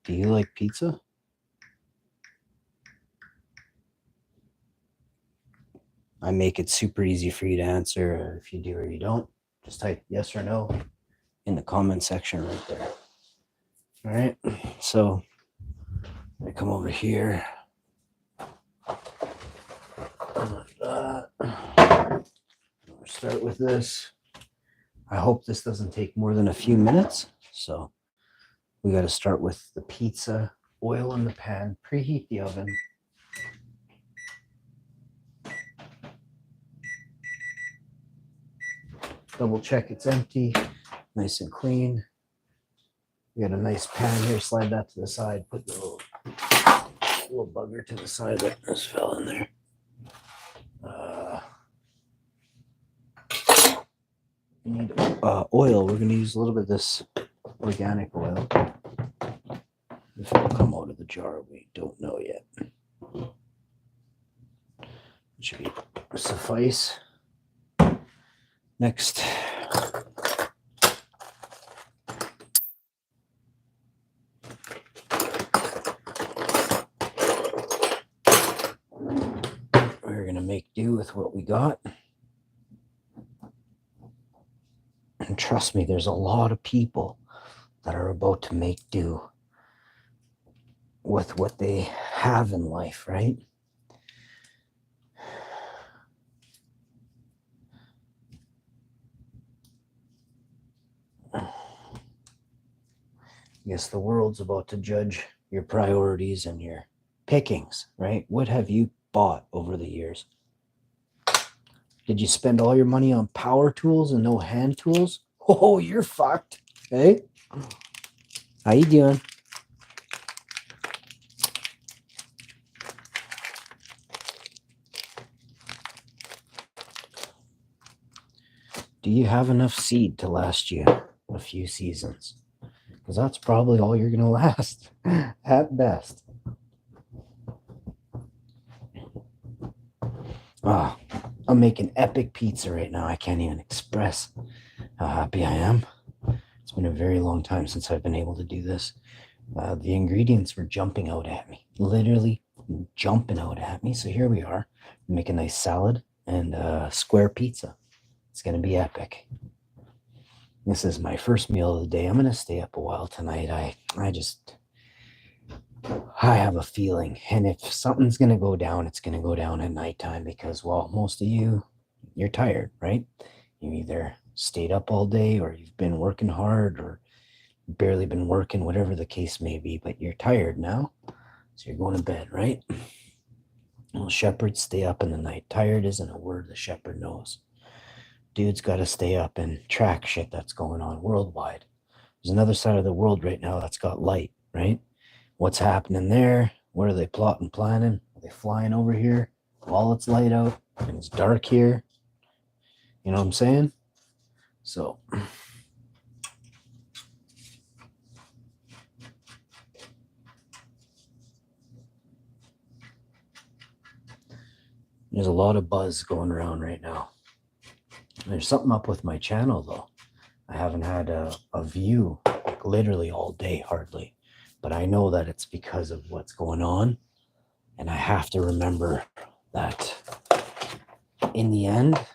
Do you like pizza? I make it super easy for you to answer if you do or you don't. Just type yes or no in the comment section right there. All right, so I come over here. Start with this. I hope this doesn't take more than a few minutes. So we got to start with the pizza, oil in the pan, preheat the oven. Double check it's empty, nice and clean. We got a nice pan here, slide that to the side, put the little bugger to the side that just fell in there. We need oil. We're going to use a little bit of this organic oil. If it'll come out of the jar, we don't know yet. It should be suffice. Next, we're going to make do with what we got. And trust me, there's a lot of people that are about to make do with what they have in life, right? Yes, the world's about to judge your priorities and your pickings, right? What have you bought over the years? Did you spend all your money on power tools and no hand tools? Oh, you're fucked. Hey, how you doing? Do you have enough seed to last you a few seasons? Because that's probably all you're going to last at best. Oh, I'm making epic pizza right now. I can't even express how happy I am. It's been a very long time since I've been able to do this. The ingredients were jumping out at me, literally jumping out at me. So here we are, make a nice salad and square pizza. It's going to be epic. This is my first meal of the day. I'm going to stay up a while tonight. I have a feeling, and if something's going to go down, it's going to go down at nighttime because, well, most of you're tired, right? You either stayed up all day or you've been working hard or barely been working, whatever the case may be, but you're tired now. So you're going to bed, right? Well, shepherds stay up in the night. Tired isn't a word the shepherd knows. Dude's got to stay up and track shit that's going on worldwide. There's another side of the world right now that's got light, right? What's happening there? What are they plotting, planning? Are they flying over here while it's light out and it's dark here? You know what I'm saying? So there's a lot of buzz going around right now. There's something up with my channel though. I haven't had a view like literally all day hardly, but I know that it's because of what's going on. And I have to remember that in the end,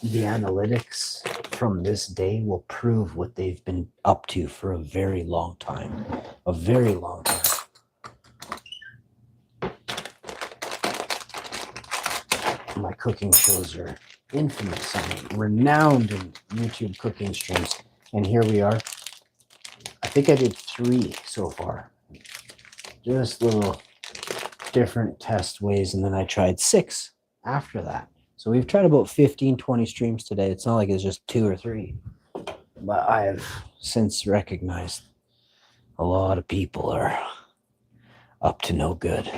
the analytics from this day will prove what they've been up to for a very long time. A very long time. My cooking shows are infamous and renowned in YouTube cooking streams. And here we are. I think I did 3 so far. Just little different test ways. And then I tried 6 after that. So we've tried about 15, 20 streams today. It's not like it's just 2 or 3. But I have since recognized a lot of people are up to no good.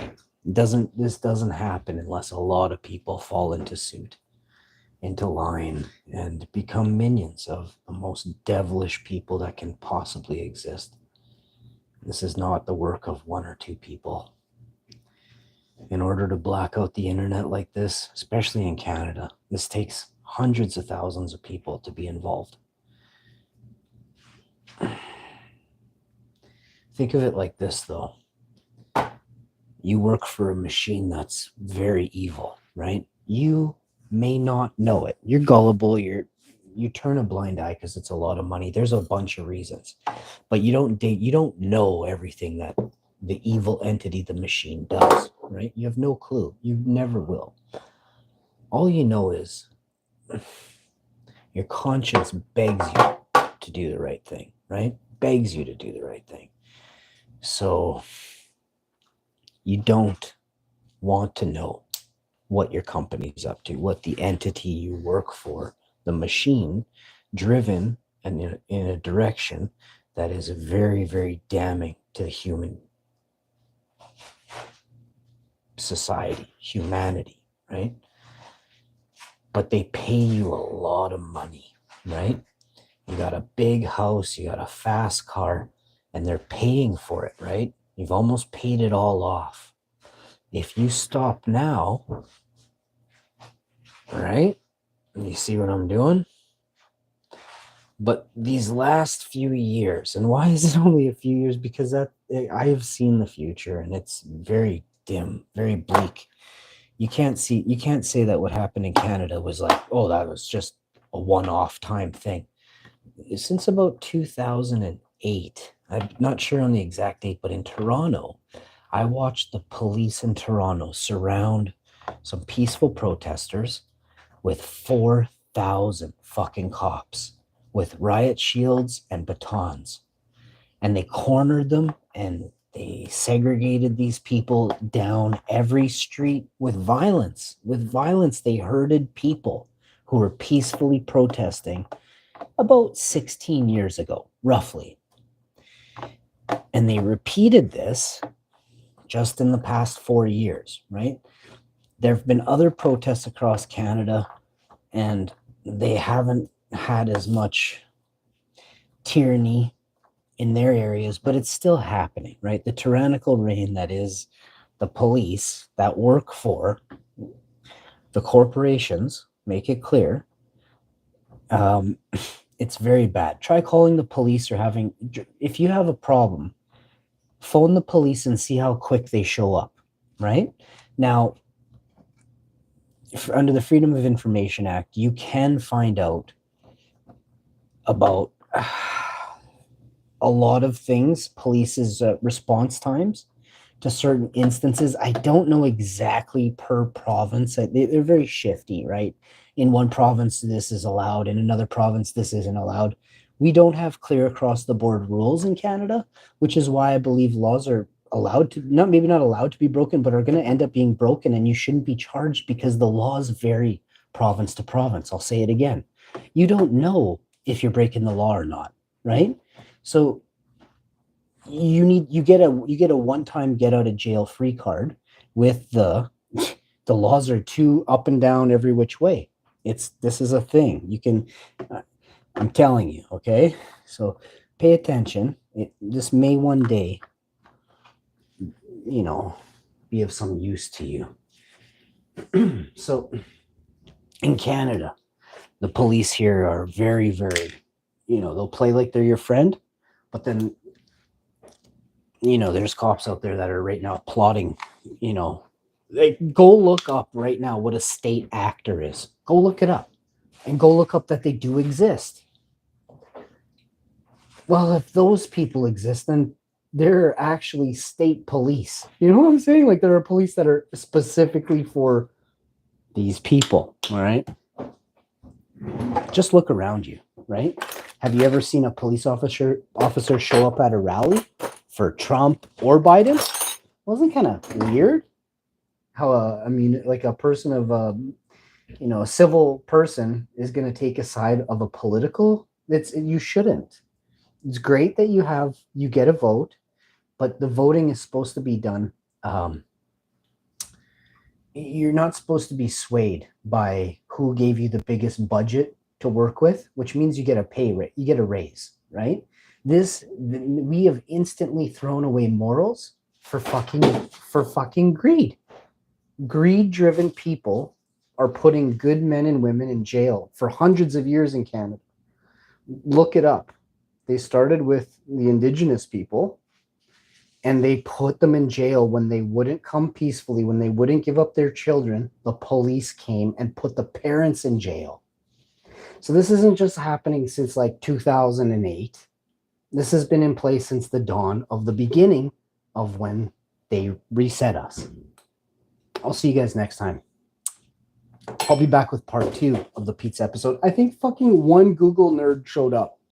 This doesn't happen unless a lot of people fall into suit, into line, and become minions of the most devilish people that can possibly exist. This is not the work of 1 or 2 people. In order to black out the internet like this, especially in Canada, this takes hundreds of thousands of people to be involved. Think of it like this, though. You work for a machine that's very evil, right? You may not know it. You're gullible. You turn a blind eye because it's a lot of money. There's a bunch of reasons, but you don't know everything that the evil entity, the machine, does, right? You have no clue. You never will. All you know is your conscience begs you to do the right thing, right? Begs you to do the right thing. So you don't want to know what your company's up to, what the entity you work for, the machine, driven and in a direction that is very, very damning to the human society, humanity, right? But they pay you a lot of money, right? You got a big house, you got a fast car, and they're paying for it, right? You've almost paid it all off. If you stop now, right? You see what I'm doing? But these last few years, and why is it only a few years? Because I have seen the future and it's very dim, very bleak. You can't say that what happened in Canada was like, oh, that was just a one-off time thing. Since about 2008, I'm not sure on the exact date, but in Toronto, I watched the police in Toronto surround some peaceful protesters with 4,000 fucking cops with riot shields and batons. And they cornered them and they segregated these people down every street with violence. With violence, they herded people who were peacefully protesting about 16 years ago, roughly. And they repeated this just in the past 4 years, right? There have been other protests across Canada, and they haven't had as much tyranny in their areas, but it's still happening, right? The tyrannical reign that is the police that work for the corporations, make it clear, it's very bad. Try calling the police or if you have a problem, phone the police and see how quick they show up, right? Now, under the Freedom of Information Act, you can find out about a lot of things, police's response times to certain instances. I don't know exactly per province. They're very shifty, right? In one province, this is allowed. In another province, this isn't allowed. We don't have clear across the board rules in Canada, which is why I believe laws are allowed to, maybe not allowed to be broken, but are going to end up being broken, and you shouldn't be charged because the laws vary province to province. I'll say it again. You don't know if you're breaking the law or not, right? So you get a one-time get out of jail free card with the laws are too up and down every which way. This is a thing. You can I'm telling you, okay? So pay attention. This may one day, be of some use to you. So in Canada, the police here are very, very, they'll play like they're your friend, but then, there's cops out there that are right now plotting, go look up right now what a state actor is. Go look it up and go look up that they do exist. Well, if those people exist, then they're actually state police. You know what I'm saying? Like there are police that are specifically for these people, all right? Just look around you, right? Have you ever seen a police officer show up at a rally for Trump or Biden? Wasn't kind of weird how like a person of a civil person is going to take a side of a political. You shouldn't. It's great that you get a vote, but the voting is supposed to be done. You're not supposed to be swayed by who gave you the biggest budget to work with, which means you get a pay rate, you get a raise, right? We have instantly thrown away morals for fucking greed. Greed-driven people are putting good men and women in jail for hundreds of years in Canada. Look it up. They started with the indigenous people, and they put them in jail when they wouldn't come peacefully, when they wouldn't give up their children. The police came and put the parents in jail. So this isn't just happening since like 2008. This has been in place since the dawn of the beginning of when they reset us. I'll see you guys next time. I'll be back with part 2 of the pizza episode. I think fucking one Google nerd showed up.